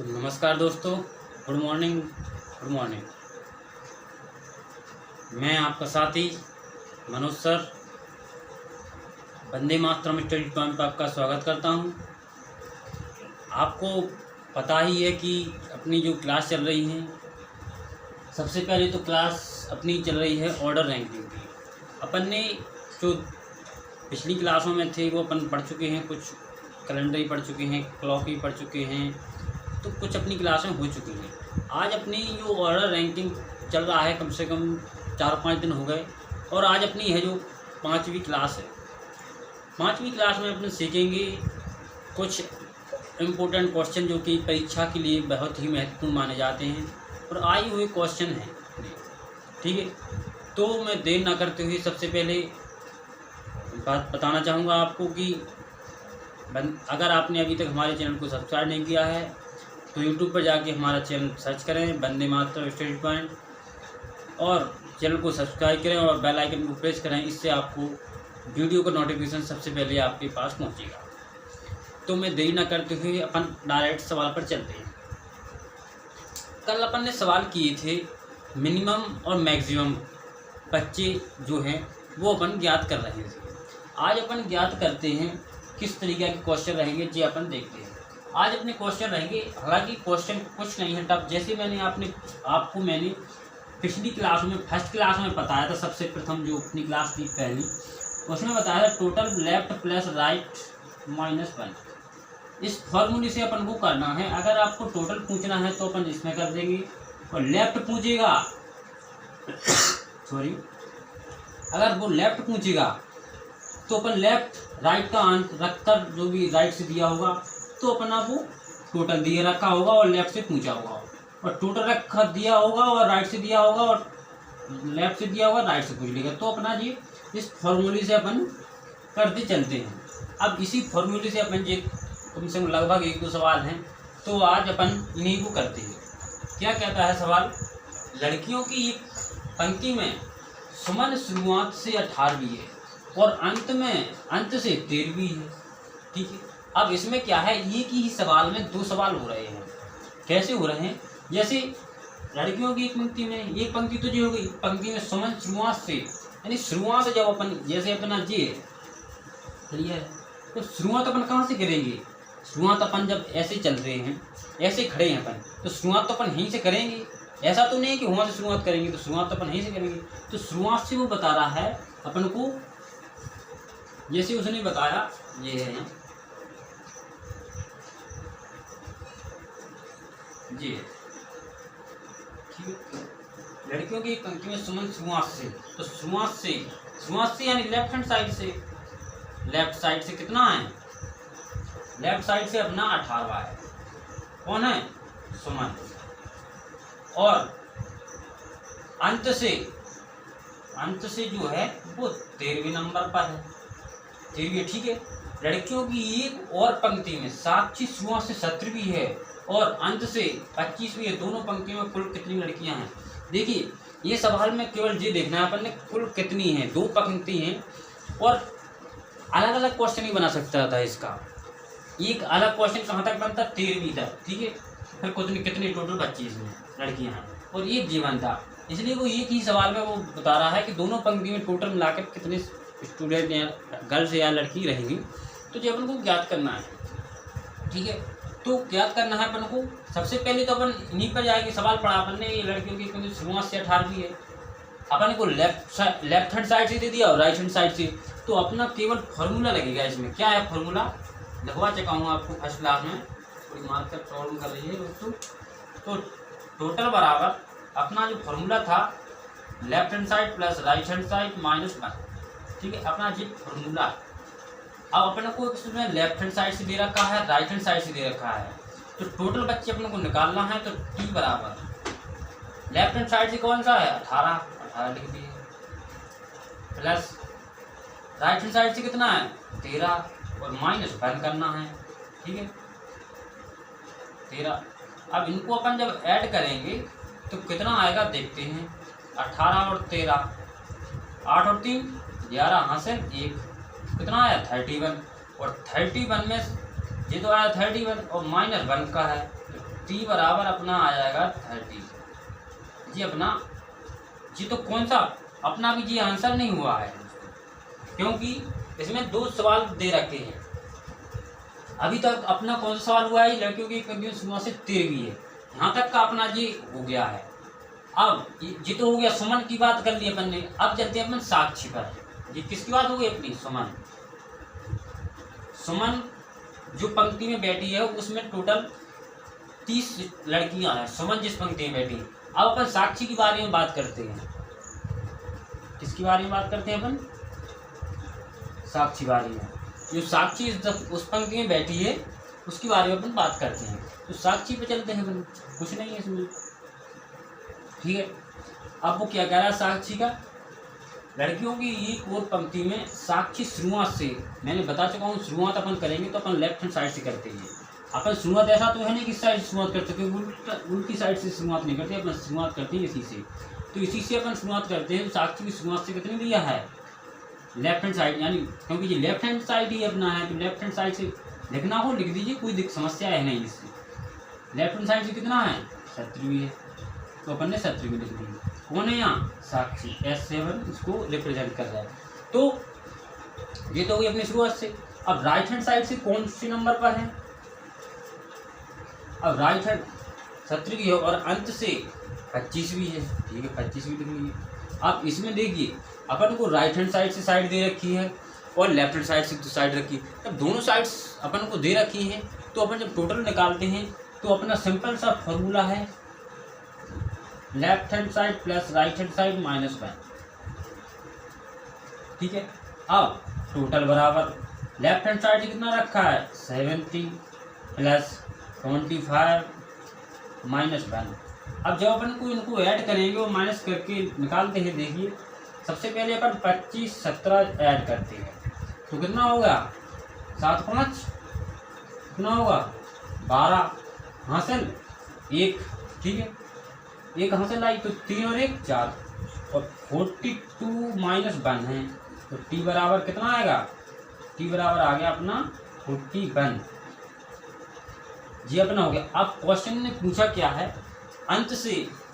तो नमस्कार दोस्तों, गुड मॉर्निंग। मैं आपका साथी Manoj sir Vande Mataram study point पर आपका स्वागत करता हूं। आपको पता ही है कि अपनी जो क्लास चल रही है, सबसे पहले तो क्लास अपनी चल रही है ऑर्डर रैंकिंग की। अपन ने जो पिछली क्लासों में थे वो अपन पढ़ चुके हैं, कुछ कैलेंडर ही पढ़ चुके हैं, क्लॉक ही पढ़ चुके हैं, तो कुछ अपनी क्लासें हो चुकी हैं। आज अपनी जो ऑर्डर रैंकिंग चल रहा है, कम से कम 4-5 दिन हो गए, और आज अपनी है जो 5वीं क्लास है। 5वीं क्लास में अपन सीखेंगे कुछ इम्पोर्टेंट क्वेश्चन जो कि परीक्षा के लिए बहुत ही महत्वपूर्ण माने जाते हैं और आए हुए क्वेश्चन हैं। ठीक है, तो मैं देर ना करते हुए सबसे पहले बात बताना चाहूँगा आपको कि अगर आपने अभी तक हमारे चैनल को सब्सक्राइब नहीं किया है तो YouTube पर जाके हमारा चैनल सर्च करें वंदे मातरम स्टडी पॉइंट, और चैनल को सब्सक्राइब करें और बेल आइकन को प्रेस करें। इससे आपको वीडियो का नोटिफिकेशन सबसे पहले आपके पास पहुंचेगा। तो मैं देरी ना करते हुए अपन डायरेक्ट सवाल पर चलते हैं। कल अपन ने सवाल किए थे मिनिमम और मैक्सिमम बच्चे जो हैं वो अपन ज्ञात कर रहे थे। आज अपन ज्ञात करते हैं किस तरीके के क्वेश्चन रहेंगे जो अपन देखते हैं। आज अपने क्वेश्चन रहेंगे, हालांकि क्वेश्चन कुछ नहीं है टफ। जैसे मैंने पिछली क्लास में फर्स्ट क्लास में बताया था, सबसे प्रथम जो अपनी क्लास थी पहली, उसमें बताया था टोटल लेफ्ट प्लस राइट -1। इस फॉर्मूले से अपन को करना है। अगर आपको टोटल पूछना है तो अपन इसमें कर देंगे, और लेफ्ट पूछेगा सॉरी अगर वो लेफ्ट पूछेगा तो अपन लेफ्ट राइट का आंसर रखकर, जो भी राइट से दिया होगा तो अपना वो टोटल दिए रखा होगा और लेफ्ट से पूछा होगा, और टोटल रखा दिया होगा और राइट से दिया होगा और लेफ्ट से दिया होगा, राइट से पूछ लेगा। तो अपना जी इस फॉर्मूले से अपन करते चलते हैं। अब इसी फॉर्मूले से अपन जी कम से कम लगभग 1-2 सवाल हैं, तो आज अपन इन्हीं को करते हैं। क्या कहता है सवाल? लड़कियों की एक पंक्ति में सुमन शुरुआत से 18वीं है और अंत से 13वीं है। ठीक है, अब इसमें क्या है, एक ही सवाल में 2 सवाल हो रहे हैं। कैसे हो रहे हैं? जैसे लड़कियों की एक पंक्ति में, एक पंक्ति तो जो होगी, पंक्ति में सुमन शुरुआत से, यानी शुरुआत जब अपन जैसे अपना जी क्लियर है, तो शुरुआत अपन कहाँ से करेंगे? शुरुआत अपन जब ऐसे चल रहे हैं, ऐसे खड़े हैं अपन, तो शुरुआत तो अपन यहीं से करेंगे। ऐसा तो नहीं कि वहाँ से शुरुआत करेंगे, तो शुरुआत तो अपन यहीं से करेंगे। तो शुरुआत से वो बता रहा है अपन को, जैसे उसने बताया ये है जी, ठीक है। लड़कियों की पंक्ति में सुमन शुरुआत से, तो शुरुआत से यानी लेफ्ट हैंड साइड से, लेफ्ट साइड से कितना है? लेफ्ट साइड से अपना 18वां है। कौन है? सुमन। और अंत से जो है वो 13वें नंबर पर है, 13वीं। ठीक है, लड़कियों की एक और पंक्ति में साक्षी शुरुआत से 17वीं है और अंत से 25वीं है। दोनों पंक्ति में कुल कितनी लड़कियां हैं? देखिए, ये सवाल में केवल ये देखना है अपन ने कुल कितनी है। 2 पंक्ति हैं और अलग अलग क्वेश्चन ही बना सकता था इसका। एक अलग क्वेश्चन कहाँ तक बनता? 13वीं तक। ठीक है, फिर कितनी टोटल 25 में लड़कियां हैं और एक जीवन था, इसलिए वो एक ही सवाल में वो बता रहा है कि दोनों पंक्ति में टोटल मिलाकर कितने स्टूडेंट या गर्ल्स या लड़की रहेंगी। तो जो अपन को ज्ञात करना है, ठीक है, तो ज्ञात करना है अपन को। सबसे पहले तो अपन इन्हीं पर जाएंगे। सवाल पढ़ा अपन ने, ये लड़कियों की शुरुआत से 18वीं है, अपन को लेफ्ट हैंड साइड से दे दिया और राइट हैंड साइड से, तो अपना केवल फार्मूला लगेगा इसमें। क्या है फार्मूला? लिखवा चुका हूँ आपको फर्स्ट क्लास में, थोड़ी मार्कर प्रॉब्लम कर रही है दोस्तों। तो टोटल बराबर अपना जो फार्मूला था left hand side plus right hand side -1। ठीक है, अपना जी फार्मूला। अब अपन को इसमें लेफ्ट हैंड साइड से दे रखा है, राइट हैंड साइड से दे रखा है, तो टोटल बच्चे अपन को निकालना है। तो T बराबर लेफ्ट हैंड साइड से कौन सा है? 18 लिख दिए, प्लस राइट हैंड साइड से कितना है? 13 और -1 करना है। ठीक है, 13। अब इनको अपन जब ऐड करेंगे तो कितना आएगा देखते हैं। 18 और 13, 8 और 3 11, हासिल 1, कितना आया? 31। और 31 में ये तो आया 31 और -1 का है, टी बराबर अपना आ जाएगा 30। जी अपना जी तो कौन सा अपना भी जी आंसर नहीं हुआ है, क्योंकि इसमें 2 सवाल दे रखे हैं। अभी तक अपना कौन सा सवाल हुआ है, लड़कियों की कंटिन्यूस सुबह से 13वीं है, यहाँ तक का अपना जी हो गया है। अब जी तो हो गया, सुमन की बात कर ली अपन ने। अब चलते हैं अपन साक्षी पर। जी किसकी बात हो गई अपनी, सुमन। सुमन जो पंक्ति में बैठी है उसमें टोटल 30 लड़कियां हैं। सुमन जिस पंक्ति में बैठी है। अब अपन साक्षी के बारे में बात करते हैं। किसके बारे में बात करते हैं अपन, साक्षी बारे में। जो साक्षी उस पंक्ति में बैठी है उसके बारे में अपन बात करते हैं। तो साक्षी पे चलते हैं अपन, कुछ नहीं है इसमें, ठीक है। अब वो क्या कह रहा है साक्षी का, लड़कियों की एक और पंक्ति में साक्षी शुरुआत से, मैंने बता चुका हूँ शुरुआत अपन करेंगे तो अपन लेफ्ट हैंड साइड से करते हैं। अपन शुरुआत ऐसा तो है नहीं कि साइड से शुरुआत करते, क्योंकि उल्टी साइड से शुरुआत नहीं करते, अपन शुरुआत करते हैं इसी से। तो इसी से अपन शुरुआत करते हैं। तो साक्षी की शुरुआत से कितनी लिया है, लेफ्ट हैंड साइड, यानी क्योंकि ये लेफ्ट हैंड साइड ही अपना है तो लेफ्ट हैंड साइड से लिखना हो लिख दीजिए, कोई समस्या है नहीं इससे। लेफ्ट हैंड साइड से कितना है, 17वीं है, तो अपन ने 17वीं लिख दी। कौन है यहाँ, साक्षी, S7 इसको रिप्रेजेंट कर रहा है। तो ये तो हुई अपनी शुरुआत से। अब राइट हैंड साइड से कौन सी नंबर पर है, अब राइट हैंड 17वीं है और अंत से 25वीं है, ठीक है 25वीं लिख लीजिए। अब इसमें देखिए अपन को राइट हैंड साइड से साइड दे रखी है और लेफ्ट हैंड साइड से तो साइड रखी है। जब दोनों साइड्स अपन को दे रखी हैं तो अपन जब टोटल निकालते हैं तो अपना सिंपल सा फॉर्मूला है left hand side plus right hand side -1, ठीक है। अब टोटल बराबर लेफ्ट हैंड साइड कितना रखा है 70 प्लस 25 -1। अब जब अपन को इनको ऐड करेंगे और माइनस करके निकालते हैं, देखिए सबसे पहले अपन 25 17 ऐड करते हैं तो कितना होगा 7 5 कितना होगा 12 हासिल 1, ठीक है 1 हासिल आई तो 3 और 1 4 और 42 -1 है तो टी बराबर कितना आएगा, टी बराबर आ गया अपना 41 जी अपना हो गया। अब क्वेश्चन ने पूछा क्या है, अंत से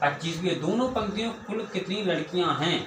25वीं, दोनों पंक्तियों कुल कितनी लड़कियां हैं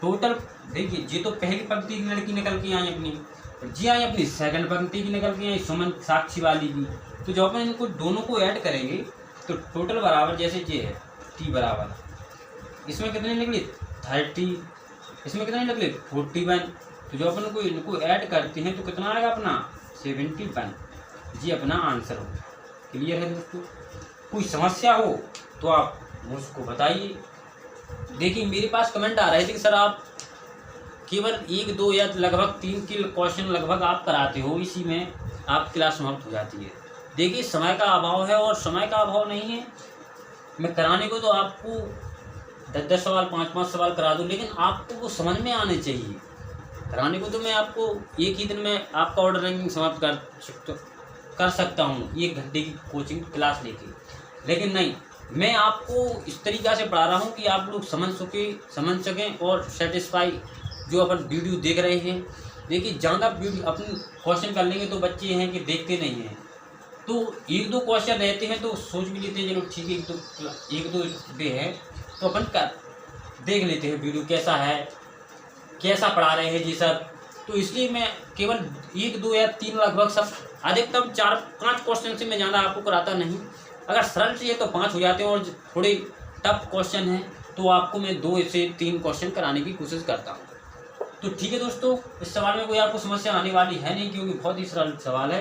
टोटल। देखिए जी तो पहली पंक्ति की लड़की निकल के आई अपनी, जी आई अपनी सेकंड पंक्ति की निकल के आई सुमन साक्षी वाली की। तो जब अपन इनको दोनों को ऐड करेंगे तो टोटल बराबर जैसे ये है टी बराबर, इसमें कितने निकली 30, इसमें कितने निकले 41। तो जब अपन को इनको ऐड करते हैं तो कितना आएगा अपना 71 जी अपना आंसर हो। क्लियर है दोस्तों, कोई समस्या हो तो आप मुझको बताइए। देखिए मेरे पास कमेंट आ रहे थे कि सर आप केवल 1 2 या लगभग 3 के क्वेश्चन लगभग आप कराते हो, इसी में आप क्लास समाप्त हो जाती है। देखिए समय का अभाव है और समय का अभाव नहीं है, मैं कराने को तो आपको 10 सवाल 5 सवाल करा दूँ, लेकिन आपको वो समझ में आने चाहिए। कराने को तो मैं आपको एक ही दिन में आपका ऑर्डर रैंकिंग समाप्त कर सकता हूँ 1 घंटे की कोचिंग क्लास लेके, लेकिन नहीं, मैं आपको इस तरीक़ा से पढ़ा रहा हूँ कि आप लोग समझ सकें और सेटिस्फाई जो अपन वीडियो देख रहे हैं। देखिए ज़्यादा वीडियो अपन क्वेश्चन कर लेंगे तो बच्चे हैं कि देखते नहीं हैं, तो 1 2 क्वेश्चन रहते हैं तो सोच भी लेते हैं चलो ठीक है 1 2 डे है तो अपन देख लेते हैं वीडियो कैसा है, कैसा पढ़ा रहे हैं जी सर। तो इसलिए मैं केवल 1 2 या 3 लगभग सब अधिकतम 4 5 क्वेश्चन से मैं ज़्यादा आपको कराता नहीं। अगर सरल चाहिए तो 5 हो जाते हैं और थोड़े टफ क्वेश्चन हैं तो आपको मैं 2 से 3 क्वेश्चन कराने की कोशिश करता हूँ। तो ठीक है दोस्तों, इस सवाल में कोई आपको समस्या आने वाली है नहीं क्योंकि बहुत ही सरल सवाल है।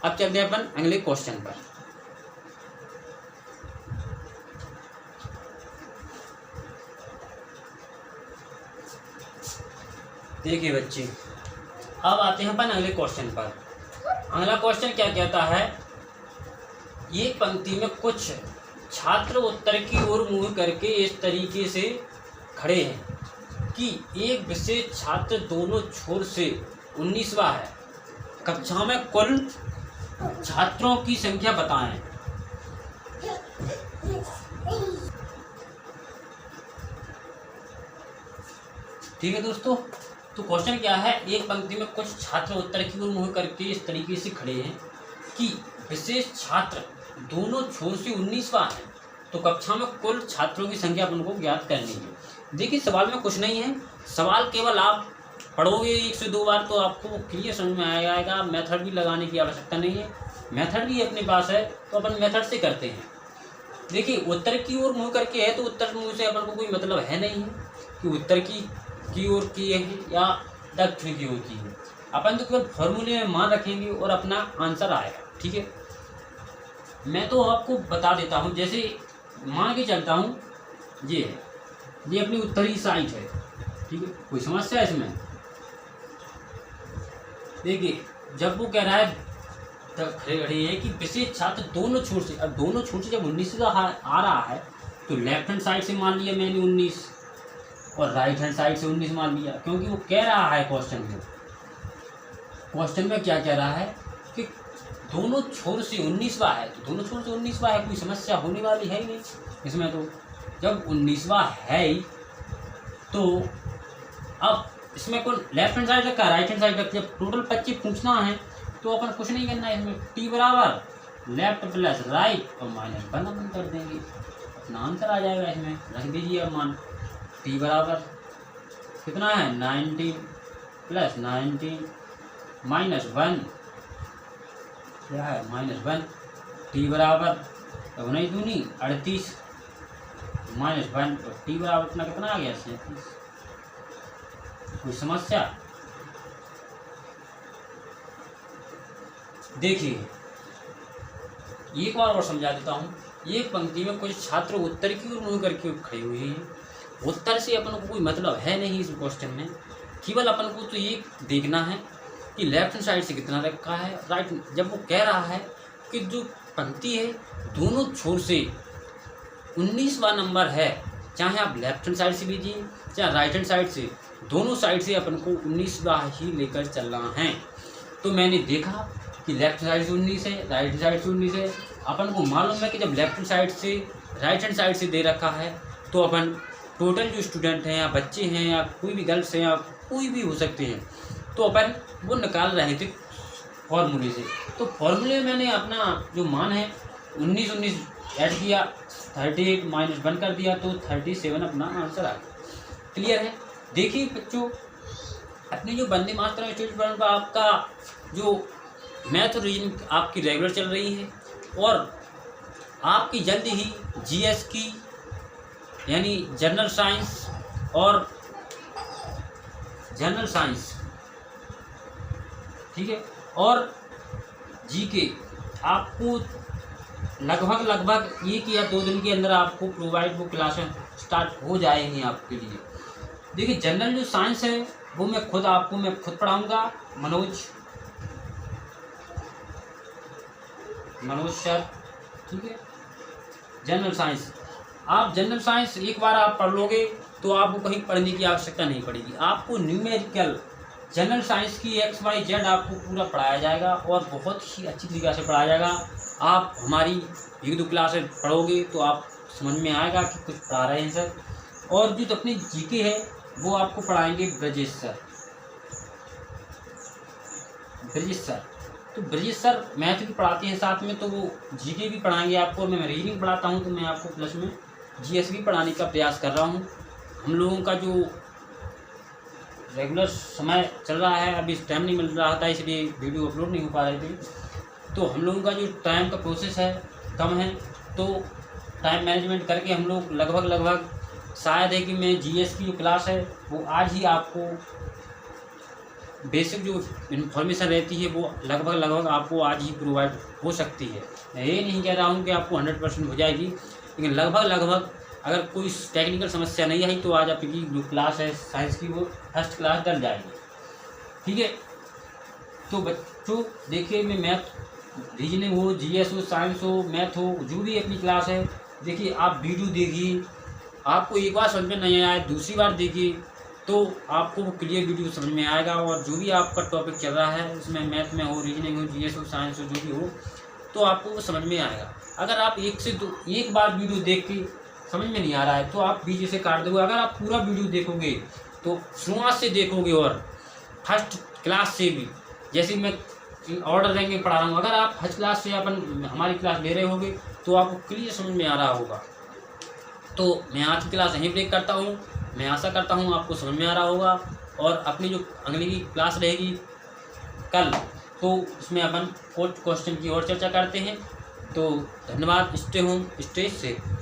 अब चलते हैं अपन अगले क्वेश्चन पर। देखिए बच्चे, अब आते हैं अपन अगले क्वेश्चन पर। अगला क्वेश्चन क्या कहता है, एक पंक्ति में कुछ छात्र उत्तर की ओर मुंह करके इस तरीके से खड़े हैं कि एक विशेष छात्र दोनों छोर से 19वां है। कक्षा में कुल छात्रों की संख्या बताएं। ठीक है दोस्तों, तो क्वेश्चन क्या है, एक पंक्ति में कुछ छात्र उत्तर की ओर मुंह करके इस तरीके से खड़े हैं कि विशेष छात्र दोनों छोर से 19वां है, तो कक्षा में कुल छात्रों की संख्या अपन को ज्ञात करनी है। देखिए सवाल में कुछ नहीं है, सवाल केवल आप पढ़ोगे 1 से 2 बार तो आपको क्लियर समझ में आएगा। मेथड भी लगाने की आवश्यकता नहीं है, मेथड भी अपने पास है, तो अपन मेथड से करते हैं। देखिए उत्तर की ओर मुँह करके है, तो उत्तर मुँह से अपन को कोई मतलब है नहीं है कि उत्तर की ओर की है या दक्षिण की ओर की है। अपन तो केवल फॉर्मूले में मान रखेंगे और अपना आंसर आएगा। ठीक है, मैं तो आपको बता देता हूँ, जैसे मान के चलता हूँ ये है, ये अपनी उत्तरी साइड है। ठीक है, कोई समस्या है इसमें? देखिए जब वो कह रहा है खड़े है कि विशेष छात्र दोनों छोर से, अब दोनों छोर से जब 19 का आ रहा है तो लेफ्ट हैंड साइड से मान लिया मैंने 19 और राइट हैंड साइड से 19 मान लिया, क्योंकि वो कह रहा है क्वेश्चन में क्या कह रहा है कि दोनों छोर से 19वां है, तो दोनों छोर से 19वां है, कोई समस्या होने वाली है ही नहीं इसमें। तो जब 19वां है ही तो अब इसमें कौन लेफ्ट हैंड साइड रखा, राइट हैंड साइड रखा, जब टोटल 25 पूछना है तो अपन कुछ नहीं करना है इसमें, टी बराबर लेफ्ट प्लस राइट और -1 अपन कर देंगे, अपना आंसर आ जाएगा। इसमें रख दीजिए अब मान टी बराबर कितना है 19 प्लस 19 -1 क्या है -1, टी बराबर अब नहीं दूनी 38 -1 और टी बराबर अपना कितना आ गया 37। कोई समस्या? देखिए एक बार और समझा देता हूँ। ये पंक्ति में कुछ छात्र उत्तर की ओर मुँह करके खड़ी हुई हैं। उत्तर से अपन को कोई मतलब है नहीं इस क्वेश्चन में, केवल अपन को तो ये देखना है कि लेफ्ट हैंड साइड से कितना रखा है, राइट। जब वो कह रहा है कि जो पंक्ति है दोनों छोर से 19वां नंबर है, चाहे आप लेफ्ट हैंड साइड से लीजिए चाहे राइट हैंड साइड से, दोनों साइड से अपन को 19वां ही लेकर चलना है। तो मैंने देखा कि लेफ्ट साइड से 19 है, राइट साइड से 19 है। अपन को मालूम है कि जब लेफ्ट साइड से राइट हैंड साइड से दे रखा है तो अपन टोटल जो स्टूडेंट हैं या बच्चे हैं या कोई भी गर्ल्स हैं या कोई भी हो सकते हैं, तो अपन वो निकाल रहे थे फॉर्मूले से। तो फॉर्मूले में मैंने अपना जो मान है 19 ऐड किया, 38 -1 कर दिया, तो 37 अपना आंसर आ गया। क्लियर है? देखिए बच्चों, अपनी जो वंदे मातरम स्टेट पर आपका जो मैथ और रीजनिंग आपकी रेगुलर चल रही है और आपकी जल्दी ही जीएस की यानी जनरल साइंस और जनरल साइंस, ठीक है, और जीके आपको लगभग 1 या 2 दिन के अंदर आपको प्रोवाइड वो क्लासें स्टार्ट हो जाएंगी आपके लिए। देखिए जनरल जो साइंस है वो मैं खुद पढ़ाऊँगा, मनोज सर, ठीक है। जनरल साइंस, आप जनरल साइंस एक बार आप पढ़ लोगे तो आपको कहीं पढ़ने की आवश्यकता नहीं पड़ेगी। आपको न्यूमेरिकल जनरल साइंस की XYZ आपको पूरा पढ़ाया जाएगा और बहुत ही अच्छी तरीक़े से पढ़ाया जाएगा। आप हमारी 1-2 क्लासें पढ़ोगे तो आप समझ में आएगा कि कुछ पढ़ा रहे हैं सर। और जो अपनी जीके है वो आपको पढ़ाएंगे ब्रजेश सर। तो ब्रजेश सर मैथ भी पढ़ाते हैं साथ में, तो वो जीके भी पढ़ाएंगे आपको। मैं रीजनिंग पढ़ाता हूँ तो मैं आपको प्लस में जीएस भी पढ़ाने का प्रयास कर रहा हूँ। हम लोगों का जो रेगुलर समय चल रहा है, अभी टाइम नहीं मिल रहा था इसलिए वीडियो अपलोड नहीं हो पा रहे थे, तो हम लोगों का जो टाइम का प्रोसेस है कम है, तो टाइम मैनेजमेंट करके हम लोग लगभग शायद है कि मैं जीएस की जो क्लास है वो आज ही आपको बेसिक जो इन्फॉर्मेशन रहती है वो लगभग आपको आज ही प्रोवाइड हो सकती है। मैं ये नहीं कह रहा हूँ कि आपको 100% हो जाएगी, लेकिन लगभग अगर कोई टेक्निकल समस्या नहीं आई तो आज आपकी जो क्लास है साइंस की वो फर्स्ट क्लास डल जाएगी, ठीक है। तो बच्चों देखिए, मैं मैथ रीजनिंग हो, जीएस हो, साइंस हो, मैथ हो, जो भी अपनी क्लास है, देखिए आप वीडियो देखिए, आपको एक बार समझ में नहीं आया दूसरी बार देखिए तो आपको वो क्लियर वीडियो समझ में आएगा। और जो भी आपका टॉपिक चल रहा है उसमें मैथ में हो, रीजनिंग हो, जीएस हो, साइंस हो, जो भी हो, तो आपको वो समझ में आएगा। अगर आप एक बार वीडियो देख के समझ में नहीं आ रहा है तो आप बीच से काट दोगे। अगर आप पूरा वीडियो देखोगे तो शुरुआत से देखोगे और फर्स्ट क्लास से भी, जैसे मैं ऑर्डर रैंकिंग पढ़ा रहा हूँ। अगर आप फर्स्ट क्लास से अपन हमारी क्लास ले रहे होगे तो आपको क्लियर समझ में आ रहा होगा। तो मैं आज की क्लास यहीं ब्रेक करता हूँ। मैं आशा करता हूँ आपको समझ में आ रहा होगा, और अपनी जो अगली की क्लास रहेगी कल, तो उसमें अपन क्वेश्चन की और चर्चा करते हैं। तो धन्यवाद। Stay home stay safe.